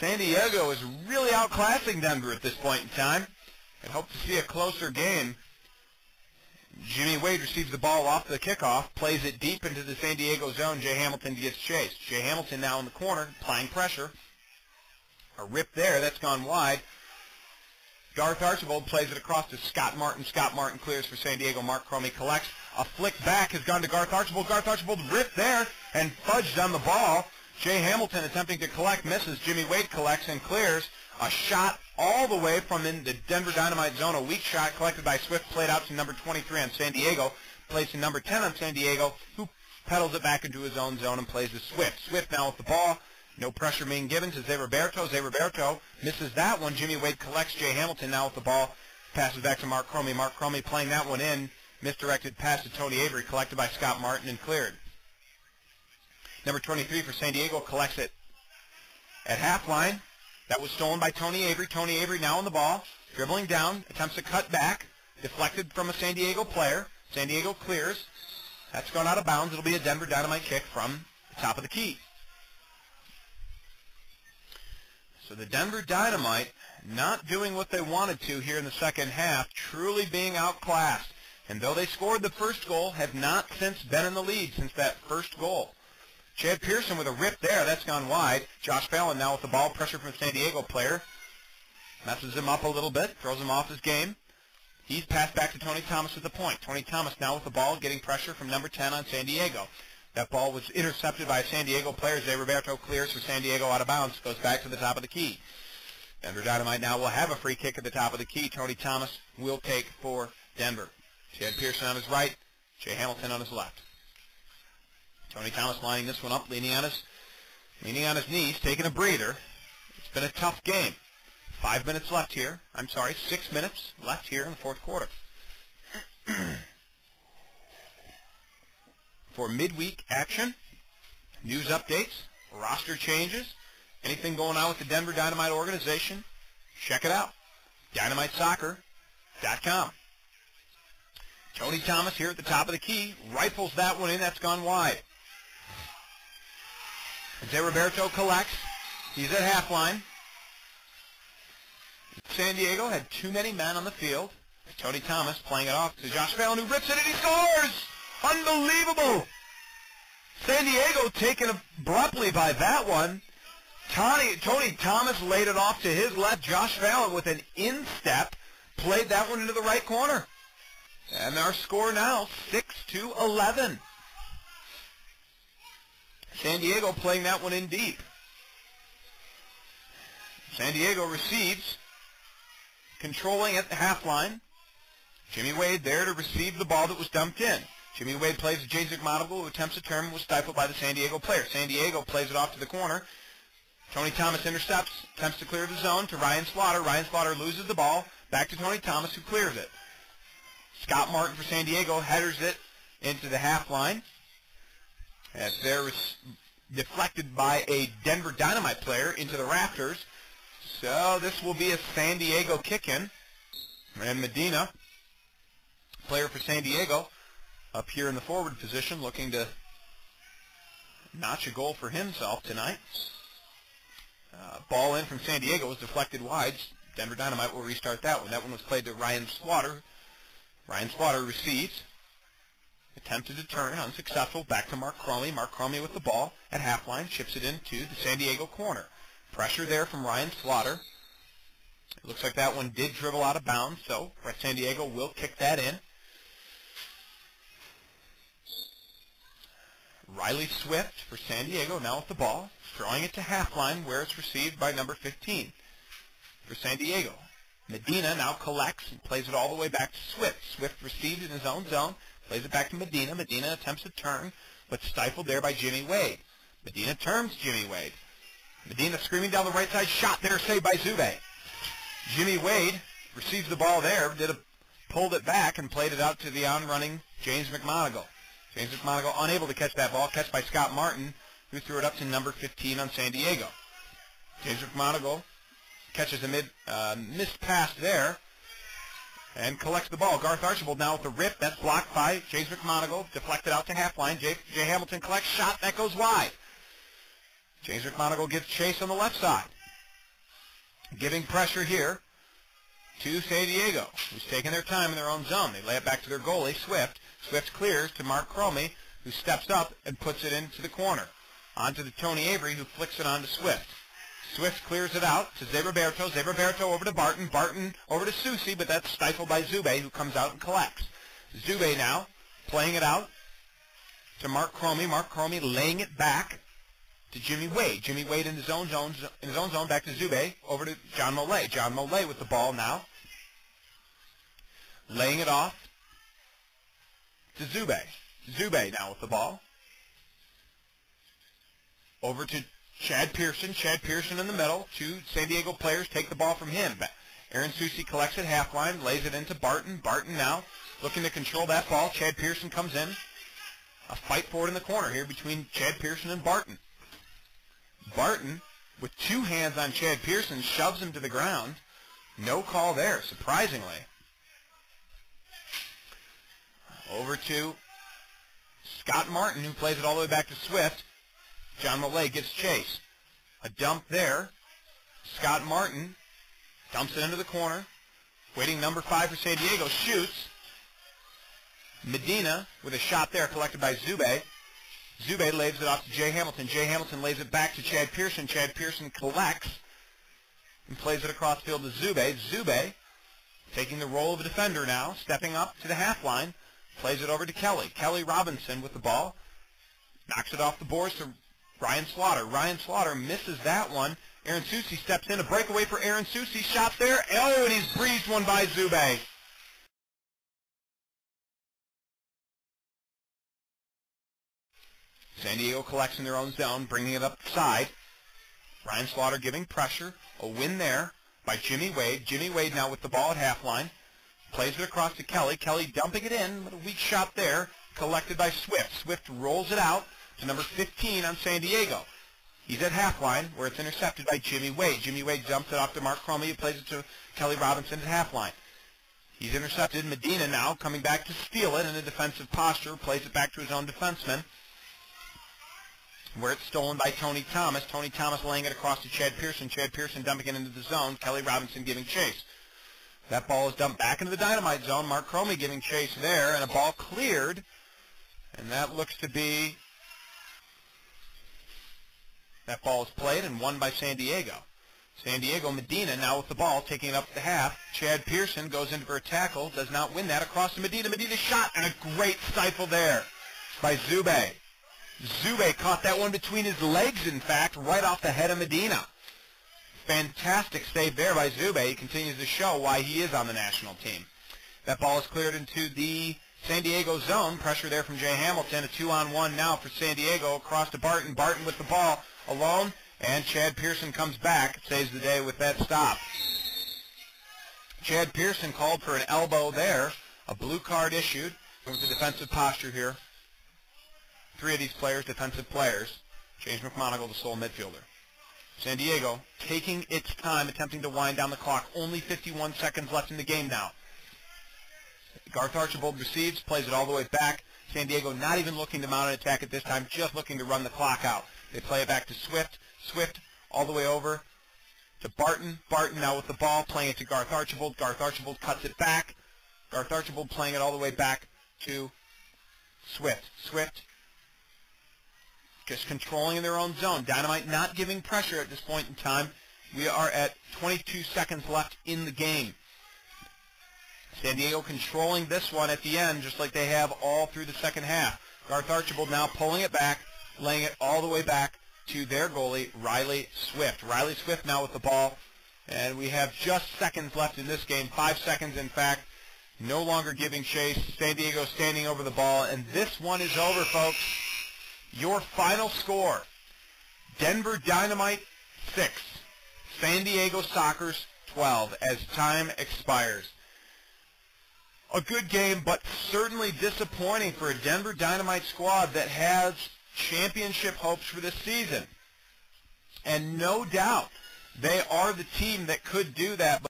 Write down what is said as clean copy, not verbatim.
San Diego is really outclassing Denver at this point in time. And hope to see a closer game. Jimmy Wade receives the ball off the kickoff, plays it deep into the San Diego zone. Jay Hamilton gets chased. Jay Hamilton now in the corner, applying pressure. A rip there, that's gone wide. Garth Archibald plays it across to Scott Martin. Scott Martin clears for San Diego. Mark Cromie collects. A flick back has gone to Garth Archibald. Garth Archibald ripped there and fudged on the ball. Jay Hamilton attempting to collect, misses. Jimmy Wade collects and clears. A shot all the way from in the Denver Dynamite zone. A weak shot collected by Swift, played out to number 23 on San Diego. Plays to number 10 on San Diego, who pedals it back into his own zone and plays to Swift. Swift now with the ball. No pressure being given to Zay Roberto. Zay Roberto misses that one. Jimmy Wade collects. Jay Hamilton now with the ball. Passes back to Mark Cromie. Mark Cromie playing that one in. Misdirected pass to Tony Avery, collected by Scott Martin and cleared. Number 23 for San Diego collects it at half line. That was stolen by Tony Avery. Tony Avery now on the ball, dribbling down, attempts to cut back, deflected from a San Diego player. San Diego clears. That's gone out of bounds. It'll be a Denver Dynamite kick from the top of the key. So the Denver Dynamite not doing what they wanted to here in the second half, truly being outclassed. And though they scored the first goal, have not since been in the lead since that first goal. Chad Pearson with a rip there. That's gone wide. Josh Fallon now with the ball. Pressure from San Diego player. Messes him up a little bit. Throws him off his game. He's passed back to Tony Thomas at the point. Tony Thomas now with the ball, getting pressure from number 10 on San Diego. That ball was intercepted by a San Diego player. Zay Roberto clears for San Diego out of bounds. Goes back to the top of the key. Denver Dynamite now will have a free kick at the top of the key. Tony Thomas will take for Denver. Chad Pearson on his right. Jay Hamilton on his left. Tony Thomas lining this one up, leaning on his knees, taking a breather. It's been a tough game. 5 minutes left here. 6 minutes left here in the fourth quarter. For midweek action, news updates, roster changes, anything going on with the Denver Dynamite organization, check it out. DynamiteSoccer.com. Tony Thomas here at the top of the key, rifles that one in, that's gone wide. Zay Roberto collects. He's at half line. San Diego had too many men on the field. Tony Thomas playing it off to Josh Fallon, who rips it and he scores! Unbelievable! San Diego taken abruptly by that one. Tony Thomas laid it off to his left. Josh Fallon with an instep played that one into the right corner. And our score now, 6-11. San Diego playing that one in deep. San Diego receives, controlling at the half line. Jimmy Wade there to receive the ball that was dumped in. Jimmy Wade plays to James McMonagle, who attempts a turn and was stifled by the San Diego player. San Diego plays it off to the corner. Tony Thomas intercepts, attempts to clear the zone to Ryan Slaughter. Ryan Slaughter loses the ball. Back to Tony Thomas, who clears it. Scott Martin for San Diego headers it into the half line. As there was deflected by a Denver Dynamite player into the rafters. So this will be a San Diego kick-in. And Medina, player for San Diego, up here in the forward position, looking to notch a goal for himself tonight. Ball in from San Diego was deflected wide. Denver Dynamite will restart that one. That one was played to Ryan Slaughter. Ryan Slaughter receives. Attempted to turn, unsuccessful. Back to Mark Cromie. Mark Cromie with the ball at half line. Chips it into the San Diego corner. Pressure there from Ryan Slaughter. It looks like that one did dribble out of bounds, so San Diego will kick that in. Riley Swift for San Diego now with the ball. Throwing it to half line where it's received by number 15 for San Diego. Medina now collects and plays it all the way back to Swift. Swift received in his own zone. Plays it back to Medina. Medina attempts to turn, but stifled there by Jimmy Wade. Medina turns Jimmy Wade. Medina screaming down the right side. Shot there, saved by Zube. Jimmy Wade receives the ball there, pulled it back and played it out to the on-running James McMonagle. James McMonagle unable to catch that ball. Catch by Scott Martin, who threw it up to number 15 on San Diego. James McMonagle catches a missed pass there and collects the ball. Garth Archibald now with the rip. That's blocked by James McMonagle. Deflected out to half line. Jay Hamilton collects. Shot. That goes wide. James McMonagle gets chase on the left side. giving pressure here to San Diego, who's taking their time in their own zone. They lay it back to their goalie, Swift. Swift clears to Mark Cromie, who steps up and puts it into the corner. On to the Tony Avery, who flicks it on to Swift. Swift clears it out to Zeberberto. Zeberberto over to Barton. Barton over to Soucy, but that's stifled by Zube, who comes out and collects. Zube now playing it out to Mark Cromie. Mark Cromie laying it back to Jimmy Wade. Jimmy Wade in his own zone, back to Zube, over to John Mollet. John Mollet with the ball now, laying it off to Zube. Zube now with the ball. Over to Chad Pearson. Chad Pearson in the middle. Two San Diego players take the ball from him. Aaron Soucy collects it half line, lays it into Barton. Barton now looking to control that ball. Chad Pearson comes in. A fight for it in the corner here between Chad Pearson and Barton. Barton, with two hands on Chad Pearson, shoves him to the ground. No call there, surprisingly. Over to Scott Martin, who plays it all the way back to Swift. John Mollet gives chase. A dump there. Scott Martin dumps it into the corner. Waiting number 5 for San Diego. Shoots. Medina with a shot there collected by Zube. Zube lays it off to Jay Hamilton. Jay Hamilton lays it back to Chad Pearson. Chad Pearson collects and plays it across field to Zube. Zube taking the role of a defender now, stepping up to the half line. Plays it over to Kelly. Kelly Robinson with the ball. Knocks it off the boards to Ryan Slaughter. Ryan Slaughter misses that one. Aaron Soucy steps in. A breakaway for Aaron Soucy. Shot there. Oh, and he's breezed one by Zube. San Diego collects in their own zone, bringing it up the side. Ryan Slaughter giving pressure. A win there by Jimmy Wade. Jimmy Wade now with the ball at half line. Plays it across to Kelly. Kelly dumping it in, but a weak shot there. Collected by Swift. Swift rolls it out to number 15 on San Diego. He's at half line, where it's intercepted by Jimmy Wade. Jimmy Wade dumps it off to Mark Cromie. He plays it to Kelly Robinson at half line. He's intercepted. Medina now coming back to steal it in a defensive posture. Plays it back to his own defenseman, where it's stolen by Tony Thomas. Tony Thomas laying it across to Chad Pearson. Chad Pearson dumping it into the zone. Kelly Robinson giving chase. That ball is dumped back into the Dynamite zone. Mark Cromie giving chase there, and a ball cleared. And that looks to be... That ball is played and won by San Diego. San Diego, Medina now with the ball, taking it up the half. Chad Pearson goes in for a tackle, does not win that. Across to Medina. Medina shot, and a great stifle there by Zube. Zube caught that one between his legs, in fact, right off the head of Medina. Fantastic save there by Zube. He continues to show why he is on the national team. That ball is cleared into the San Diego zone. Pressure there from Jay Hamilton. A 2-on-1 now for San Diego. Across to Barton. Barton with the ball alone. And Chad Pearson comes back. Saves the day with that stop. Chad Pearson called for an elbow there. A blue card issued. With the defensive posture here. 3 of these players, defensive players. James McMonagle, the sole midfielder. San Diego taking its time, attempting to wind down the clock. Only 51 seconds left in the game now. Garth Archibald receives, plays it all the way back. San Diego not even looking to mount an attack at this time, just looking to run the clock out. They play it back to Swift. Swift all the way over to Barton. Barton now with the ball, playing it to Garth Archibald. Garth Archibald cuts it back. Garth Archibald playing it all the way back to Swift. Swift just controlling in their own zone. Dynamite not giving pressure at this point in time. We are at 22 seconds left in the game. San Diego controlling this one at the end, just like they have all through the second half. Garth Archibald now pulling it back, laying it all the way back to their goalie, Riley Swift. Riley Swift now with the ball, and we have just seconds left in this game, 5 seconds in fact. No longer giving chase. San Diego standing over the ball, and this one is over, folks. Your final score, Denver Dynamite 6, San Diego Sockers 12, as time expires. A good game, but certainly disappointing for a Denver Dynamite squad that has championship hopes for this season. And no doubt, they are the team that could do that.